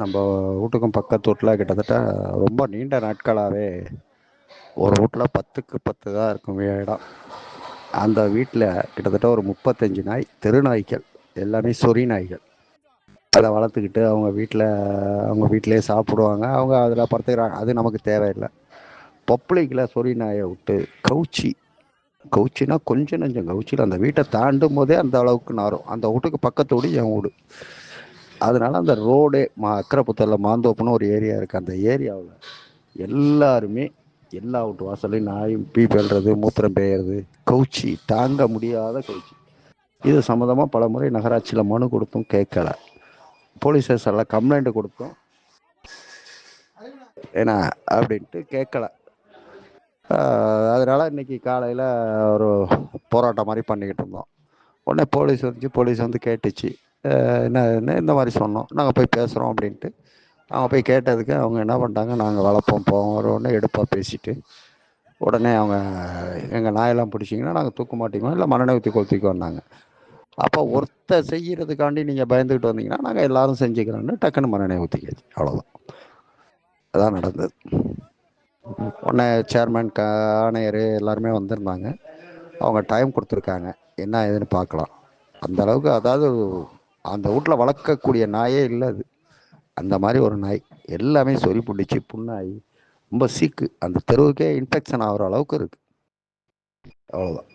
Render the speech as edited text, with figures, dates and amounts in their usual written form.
நம்ம வீட்டுக்கும் பக்கத்து வீட்டில் கிட்டத்தட்ட ரொம்ப நீண்ட நாட்களாகவே ஒரு வீட்டில் 10க்கு 10 தான் இருக்கும் இடம். அந்த வீட்டில் கிட்டத்தட்ட ஒரு 35 நாய், தெரு நாய்கள், எல்லாமே சொறி நாய்கள். அதை வளர்த்துக்கிட்டு அவங்க வீட்டிலேயே சாப்பிடுவாங்க, அவங்க அதில் படுத்துக்கிறாங்க. அது நமக்கு தேவையில்லை. பப்ளிக்கில் சொறி நாயை விட்டு கவுச்சி கவுச்சினா கொஞ்சம் நஞ்சம் கவுச்சியில் அந்த வீட்டை தாண்டும் போதே அந்த அளவுக்கு நாரும். அந்த வீட்டுக்கு பக்கத்து வீடு என் வீடு. அதனால அந்த ரோடே அக்கரைப்புத்தூரில் மாந்தோப்புன்னு ஒரு ஏரியா இருக்குது. அந்த ஏரியாவில் எல்லாருமே எல்லா வீட்டு வாசலையும் நாய் பீ பெல்றது, மூத்திரம் பெய்யறது, கவுச்சி தாங்க முடியாத கவுச்சி. இது சம்மந்தமாக பல முறை நகராட்சியில் மனு கொடுத்தும் கேட்கல. போலீஸ் ஸ்டேஷனில் கம்ப்ளைண்ட் கொடுத்தோம், ஏன்னா அப்படின்ட்டு கேட்கல. அதனால இன்னைக்கு காலையில் ஒரு போராட்டம் மாதிரி பண்ணிக்கிட்டு இருந்தோம். உடனே போலீஸ் வந்து கேட்டுச்சு. என்ன இந்த மாதிரி சொன்னோம், நாங்கள் போய் பேசுகிறோம் அப்படின்ட்டு. அவங்க போய் கேட்டதுக்கு அவங்க என்ன பண்ணிட்டாங்க, நாங்கள் வளர்ப்போம் போவோம் ஒன்று எடுப்பாக பேசிட்டு, உடனே அவங்க எங்கள் நாயெல்லாம் பிடிச்சிங்கன்னா நாங்கள் தூக்க மாட்டோம், இல்லை மண்ணெண்ணெய் ஊற்றி கொளுத்திக்கு வந்தாங்க. அப்போ ஒருத்தர் செய்கிறதுக்காண்டி நீங்கள் பயந்துக்கிட்டு வந்தீங்கன்னா நாங்கள் எல்லாரும் செஞ்சுக்கிறோன்னு டக்குன்னு மண்ணெண்ணெய் ஊற்றிக்காச்சு. அவ்வளோதான், அதான் நடந்தது. உடனே சேர்மேன், ஆணையர் எல்லாருமே வந்திருந்தாங்க. அவங்க டைம் கொடுத்துருக்காங்க, என்ன ஏதுன்னு பார்க்கலாம். அந்த அளவுக்கு, அதாவது அந்த வீட்டில் வளர்க்கக்கூடிய நாயே இல்லை அது. அந்த மாதிரி ஒரு நாய். எல்லாமே சொறி பிடிச்சி புண்ணாகி ரொம்ப சீக்கு, அந்த தெருவுக்கே இன்ஃபெக்ஷன் ஆகிற அளவுக்கு இருக்குது. அவ்வளோதான்.